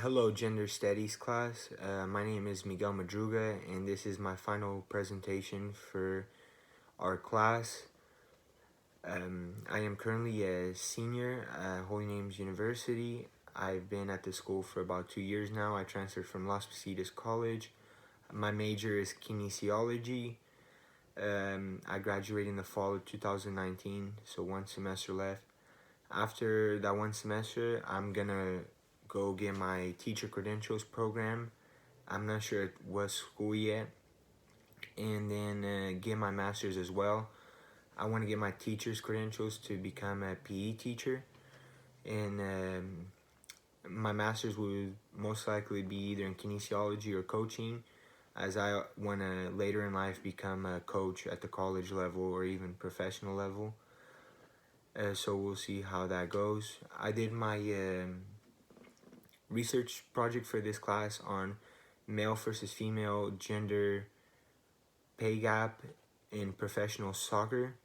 Hello, Gender Studies class. My name is Miguel Madruga, and this is my final presentation for our class. I am currently a senior at Holy Names University. I've been at the school for about 2 years now. I transferred from Las Positas College. My major is kinesiology. I graduated in the fall of 2019, so one semester left. After that one semester, I'm gonna go get my teacher credentials program. I'm not sure what school yet, and then get my master's as well. I want to get my teacher's credentials to become a PE teacher, and my master's would most likely be either in kinesiology or coaching, as I want to later in life become a coach at the college level or even professional level. So we'll see how that goes. I did my research project for this class on male versus female gender pay gap in professional soccer.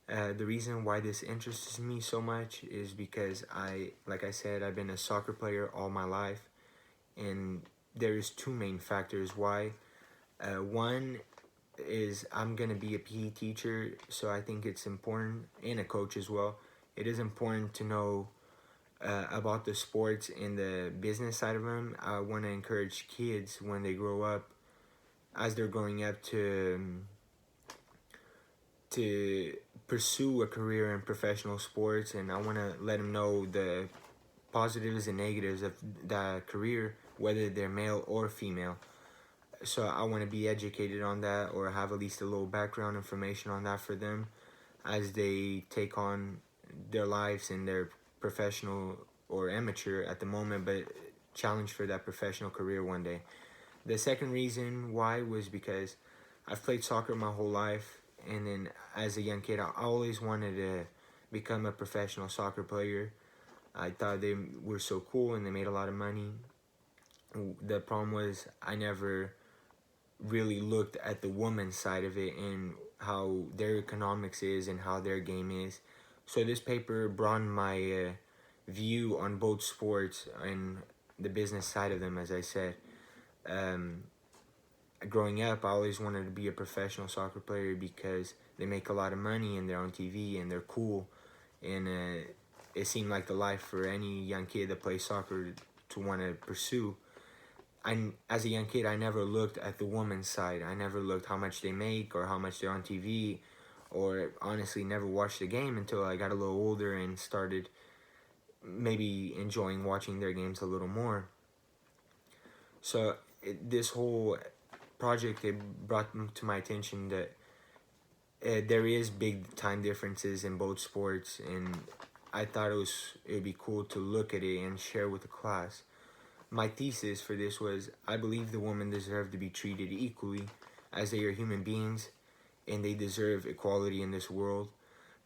The reason why this interests me so much is because like I said, I've been a soccer player all my life, and there's two main factors why. One is I'm gonna be a PE teacher, so I think it's important, and a coach as well. It is important to know about the sports and the business side of them. I want to encourage kids when they grow up, as they're growing up, to pursue a career in professional sports, and I want to let them know the positives and negatives of that career, whether they're male or female. So I want to be educated on that, or have at least a little background information on that for them as they take on their lives and their professional or amateur at the moment, but challenge for that professional career one day. The second reason why was because I've played soccer my whole life, and then as a young kid, I always wanted to become a professional soccer player. I thought they were so cool and they made a lot of money. The problem was I never really looked at the woman's side of it and how their economics is and how their game is. So this paper broadened my view on both sports and the business side of them, as I said. Um, Growing up, I always wanted to be a professional soccer player because they make a lot of money and they're on TV and they're cool. And it seemed like the life for any young kid that plays soccer to want to pursue. As a young kid, I never looked at the woman's side. I never looked how much they make or how much they're on TV, or honestly never watched the game until I got a little older and started maybe enjoying watching their games a little more. So this whole project, it brought to my attention that there is big time differences in both sports, and I thought it would be cool to look at it and share with the class. My thesis for this was, I believe the women deserve to be treated equally, as they are human beings and they deserve equality in this world.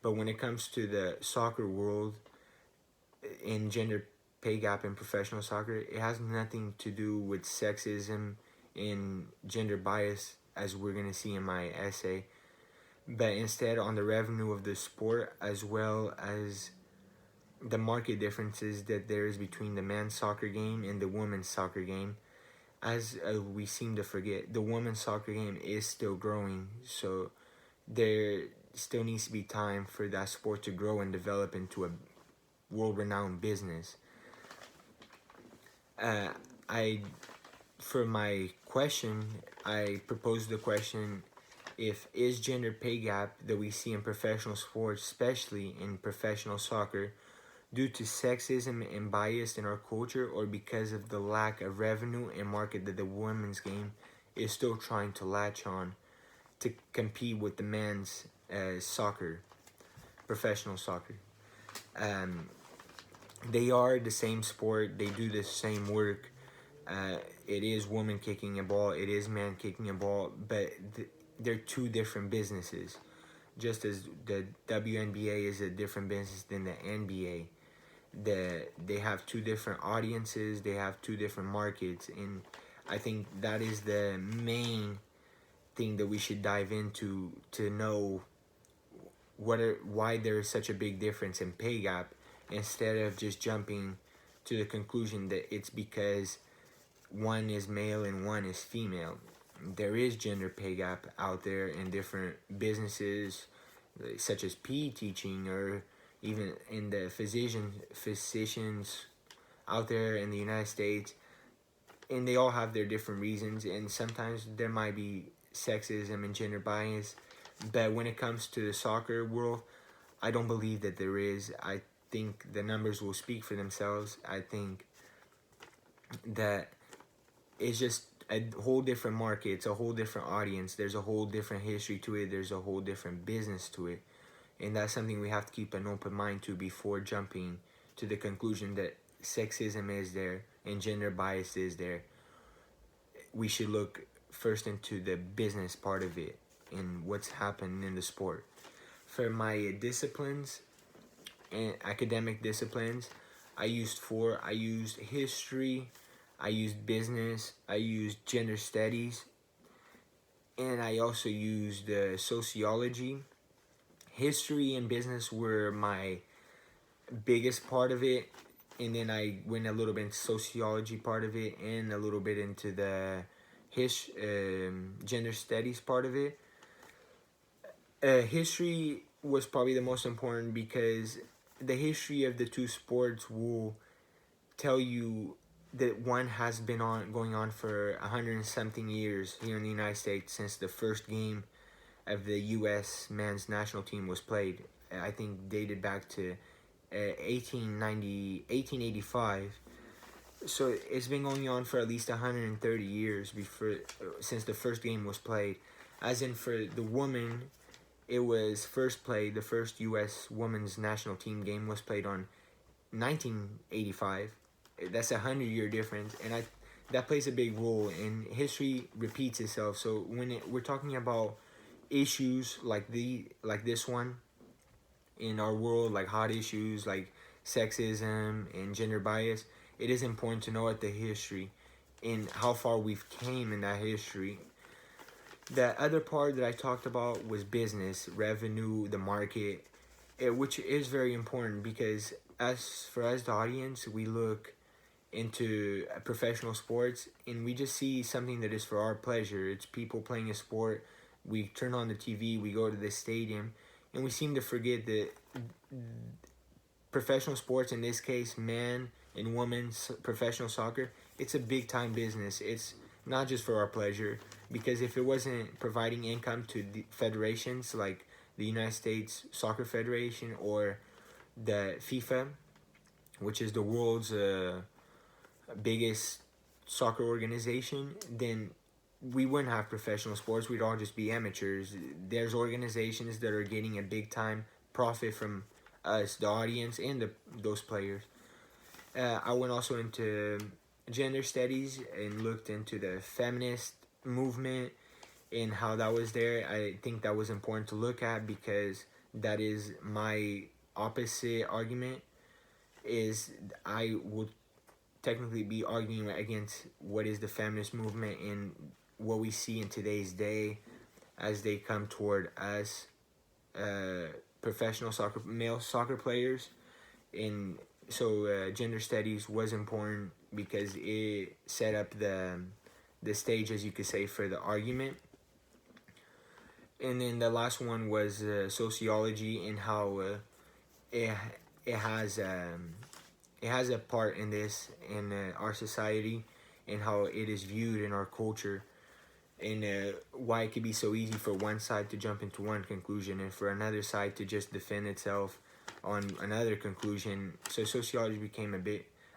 But when it comes to the soccer world, in gender pay gap in professional soccer, it has nothing to do with sexism and gender bias, as we're going to see in my essay, but instead on the revenue of the sport, as well as the market differences that there is between the men's soccer game and the women's soccer game. As we seem to forget, the women's soccer game is still growing, so there still needs to be time for that sport to grow and develop into a world-renowned business. I For my question, I proposed the question, if is gender pay gap that we see in professional sports, especially in professional soccer, due to sexism and bias in our culture, or because of the lack of revenue and market that the women's game is still trying to latch on to compete with the men's soccer, professional soccer. They are the same sport, they do the same work. It is woman kicking a ball, it is man kicking a ball, but they're two different businesses. Just as the WNBA is a different business than the NBA. They have two different audiences, they have two different markets, and I think that is the main thing that we should dive into to know why there is such a big difference in pay gap, instead of just jumping to the conclusion that it's because one is male and one is female. There is gender pay gap out there in different businesses, such as PE teaching, or even in the physicians out there in the United States, and they all have their different reasons. And sometimes there might be sexism and gender bias, but when it comes to the soccer world, I don't believe that there is. I think the numbers will speak for themselves. I think that it's just a whole different market. It's a whole different audience. There's a whole different history to it. There's a whole different business to it. And that's something we have to keep an open mind to before jumping to the conclusion that sexism is there and gender bias is there. We should look first into the business part of it and what's happening in the sport. For my disciplines and academic disciplines, I used four. I used history, I used business, I used gender studies, and I also used sociology. History and business were my biggest part of it, and then I went a little bit into sociology part of it and a little bit into the gender studies part of it. History was probably the most important because the history of the two sports will tell you that one has been going on for 100 and something years here in the United States since the first game of the U.S. men's national team was played. I think dated back to 1885. So it's been going on for at least 130 years before since the first game was played. As in for the woman, it was first played. The first U.S. women's national team game was played on 1985. That's a 100-year difference, and that plays a big role. And history repeats itself. So when we're talking about issues like this one in our world, like hot issues like sexism and gender bias, it is important to know at the history and how far we've came in that history. The other part that I talked about was business, revenue, the market, which is very important because as for us, the audience, we look into professional sports and we just see something that is for our pleasure. It's people playing a sport. We turn on the TV, we go to the stadium, and we seem to forget that professional sports, in this case, man and women's professional soccer, it's a big time business. It's not just for our pleasure, because if it wasn't providing income to the federations like the United States Soccer Federation or the FIFA, which is the world's biggest soccer organization, then we wouldn't have professional sports. We'd all just be amateurs. There's organizations that are getting a big time profit from us, the audience, and those players. I went also into gender studies and looked into the feminist movement and how that was there. I think that was important to look at because that is my opposite argument. Is I would technically be arguing against what is the feminist movement and what we see in today's day as they come toward us, professional soccer, male soccer players. And so gender studies was important because it set up the stage, as you could say, for the argument. And then the last one was sociology and how it it has a part in this in our society and how it is viewed in our culture, and why it could be so easy for one side to jump into one conclusion and for another side to just defend itself on another conclusion. So sociology became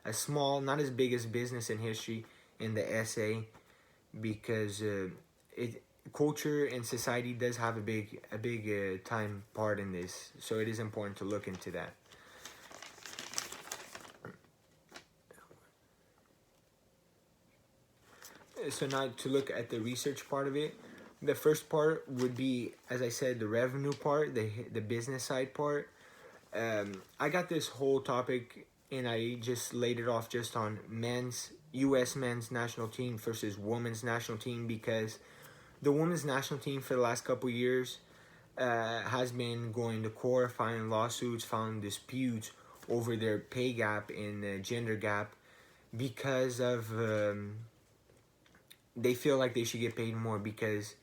a small, not as big as business and history in the essay, because culture and society does have a big time part in this. So it is important to look into that. So now to look at the research part of it, the first part would be, as I said, the revenue part, the business side part. I got this whole topic and I just laid it off just on U.S. men's national team versus women's national team, because the women's national team for the last couple years has been going to court, filing lawsuits, filing disputes over their pay gap and the gender gap because of they feel like they should get paid more because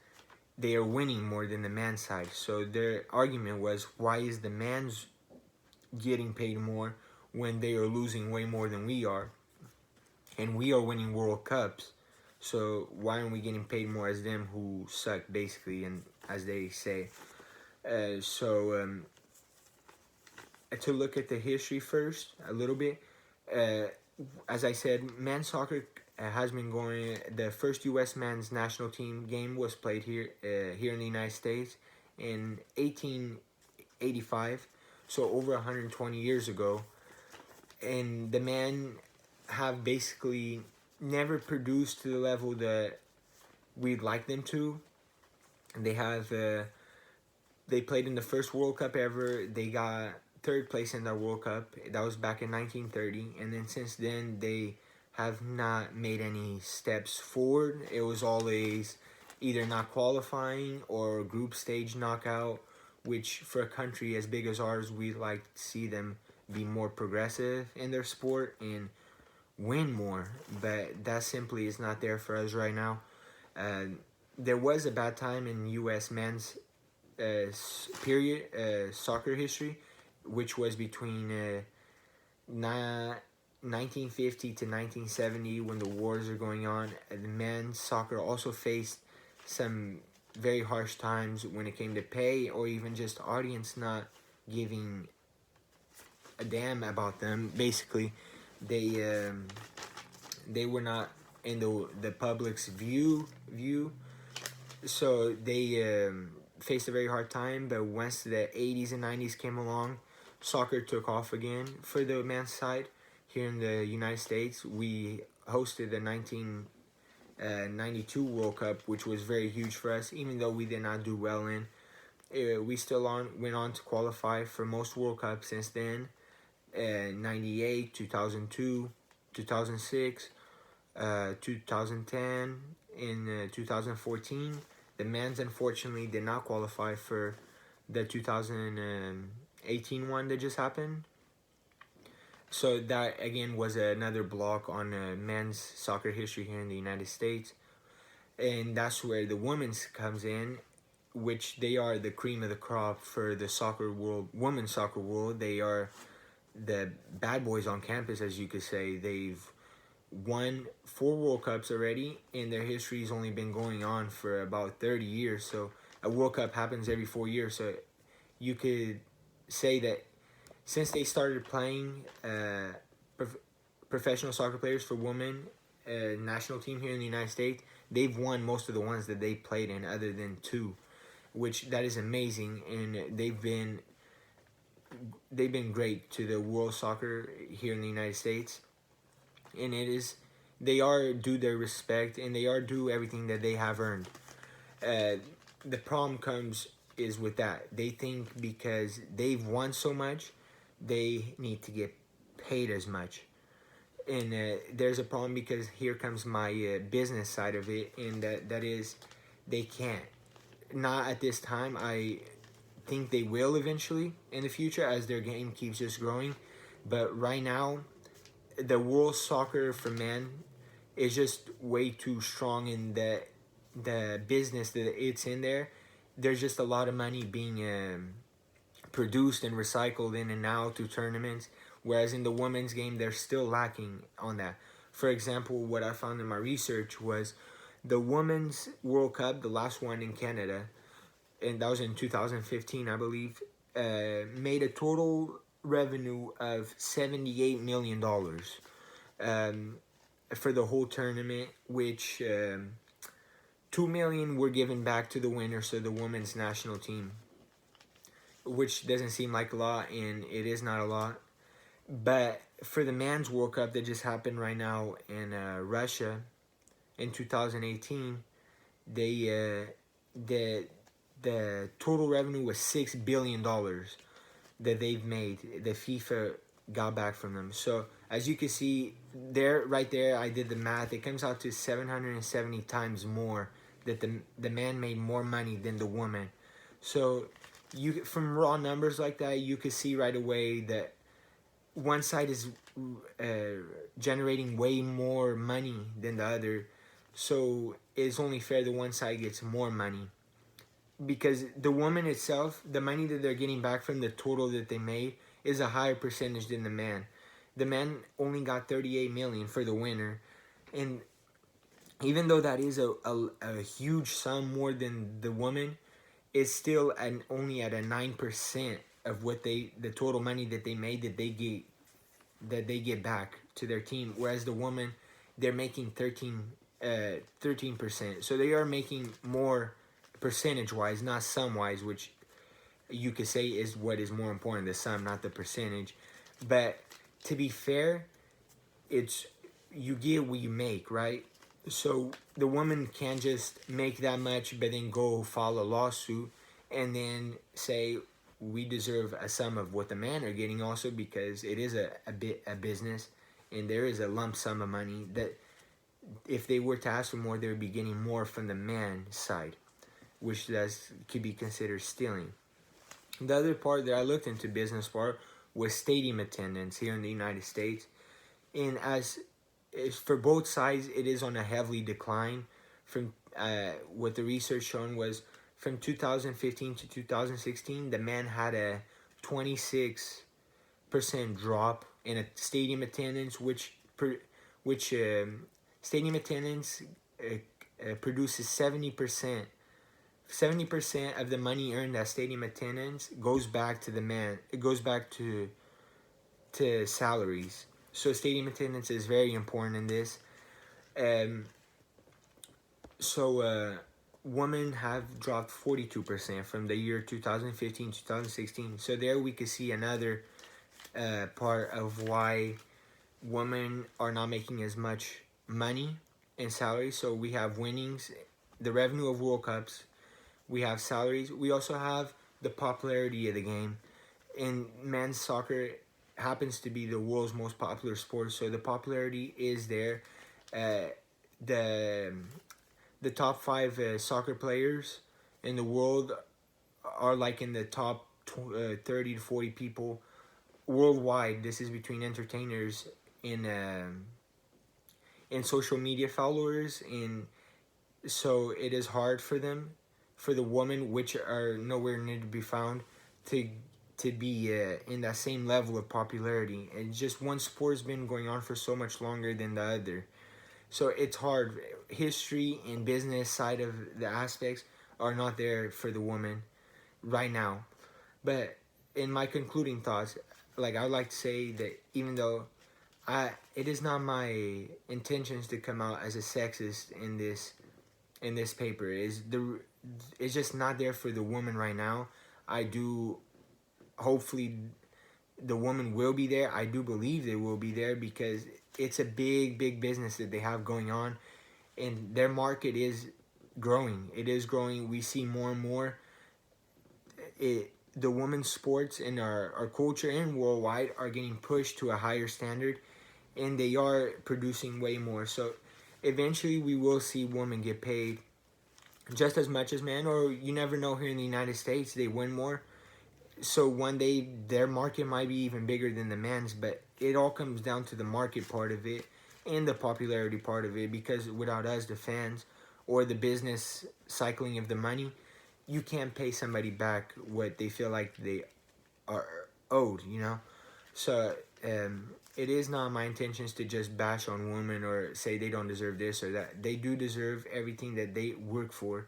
they are winning more than the man's side. So their argument was, why is the man's getting paid more when they are losing way more than we are, and we are winning World Cups? So why aren't we getting paid more as them who suck, basically, and as they say. To look at the history first a little bit, as I said, men's soccer has been going. The first U.S. men's national team game was played here in the United States in 1885, so over 120 years ago. And the men have basically never produced to the level that we'd like them to. They have they played in the first World Cup ever. They got third place in that World Cup. That was back in 1930, and then since then they have not made any steps forward. It was always either not qualifying or group stage knockout, which for a country as big as ours, we'd like to see them be more progressive in their sport and win more, but that simply is not there for us right now. There was a bad time in U.S. men's soccer history, which was between 1950 to 1970 when the wars are going on. The men's soccer also faced some very harsh times when it came to pay or even just audience not giving a damn about them. Basically, they were not in the public's view, so they faced a very hard time. But once the 80s and 90s came along, soccer took off again for the men's side. Here in the United States, we hosted the 1992 World Cup, which was very huge for us, even though we did not do well in. We still went on to qualify for most World Cups since then. 98, 2002, 2006, 2010, in 2014. The men's unfortunately did not qualify for the 2018 one that just happened. So that again was another block on men's soccer history here in the United States. And that's where the women's comes in, which they are the cream of the crop for the soccer world, women's soccer world. They are the bad boys on campus, as you could say. They've won 4 World Cups already, and their history's only been going on for about 30 years. So a World Cup happens every 4 years. So you could say that since they started playing professional soccer players for women national team here in the United States, they've won most of the ones that they played in, other than 2, which that is amazing. And they've been great to the world soccer here in the United States, and they are due their respect, and they are due everything that they have earned. The problem is with that. They think because they've won so much, they need to get paid as much. And there's a problem, because here comes my business side of it, and that is they can't. Not at this time. I think they will eventually in the future as their game keeps just growing. But right now, the world soccer for men is just way too strong in the business that it's in there. There's just a lot of money being produced and recycled in and out to tournaments, whereas in the women's game, they're still lacking on that. For example, what I found in my research was the Women's World Cup, the last one in Canada, and that was in 2015, I believe, made a total revenue of $78 million for the whole tournament, which $2 million were given back to the winner, so the women's national team, which doesn't seem like a lot, and it is not a lot. But for the men's World Cup that just happened right now in Russia in 2018, the total revenue was $6 billion that they've made. The FIFA got back from them. So as you can see there, right there, I did the math. It comes out to 770 times more that the man made more money than the woman. So from raw numbers like that, you could see right away that one side is generating way more money than the other, so it's only fair the one side gets more money, because the woman itself, the money that they're getting back from the total that they made is a higher percentage than the man. The man only got 38 million for the winner, and even though that is a huge sum more than the woman, it's still only at a 9% of what the total money that they made that they get back to their team, whereas the woman, they're making 13%. So they are making more percentage wise, not sum wise, which you could say is what is more important, the sum, not the percentage. But to be fair, it's, you get what you make, right? So the woman can't just make that much but then go file a lawsuit and then say we deserve a sum of what the men are getting also, because it is a business, and there is a lump sum of money that if they were to ask for more, they would be getting more from the man side, which could be considered stealing. The other part that I looked into, business part, was stadium attendance here in the United States. And as for both sides, it is on a heavily decline. From what the research shown was, from 2015 to 2016, the man had a 26% drop in a stadium attendance, which stadium attendance produces 70%. 70% of the money earned at stadium attendance goes back to the man. It goes back to salaries. So stadium attendance is very important in this. Women have dropped 42% from the year 2015 to 2016. So there we could see another part of why women are not making as much money in salaries. So we have winnings, the revenue of World Cups, we have salaries, we also have the popularity of the game. And men's soccer happens to be the world's most popular sport, so the popularity is there. The top 5 soccer players in the world are like in the top 30 to 40 people worldwide. This is between entertainers and social media followers, and so it is hard for them, for the women, which are nowhere near to be found, to be in that same level of popularity. And just one sport's been going on for so much longer than the other, so it's hard. History and business side of the aspects are not there for the woman right now. But in my concluding thoughts, like, I would like to say that even though it is not my intentions to come out as a sexist in this paper, it's just not there for the woman right now. I do, hopefully the woman will be there. I do believe they will be there, because it's a big business that they have going on, and their market is growing. It is growing. We see more and more the women's sports in our culture and worldwide are getting pushed to a higher standard, and they are producing way more. So eventually we will see women get paid just as much as men, or you never know, here in the United States they win more. So one day their market might be even bigger than the men's, but it all comes down to the market part of it and the popularity part of it, because without us, the fans, or the business cycling of the money, you can't pay somebody back what they feel like they are owed, you know? So it is not my intentions to just bash on women or say they don't deserve this or that. They do deserve everything that they work for,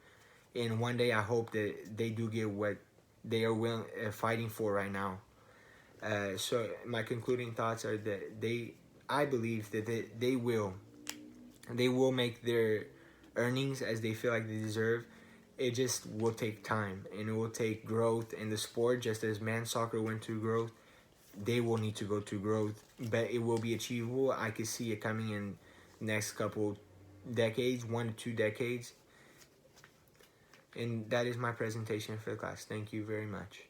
and one day I hope that they do get what they are fighting for right now. So my concluding thoughts are that I believe that they will make their earnings as they feel like they deserve. It just will take time, and it will take growth in the sport, just as men's soccer went through growth. They will need to go through growth, but it will be achievable. I could see it coming in next couple decades, 1 to 2 decades. And that is my presentation for the class. Thank you very much.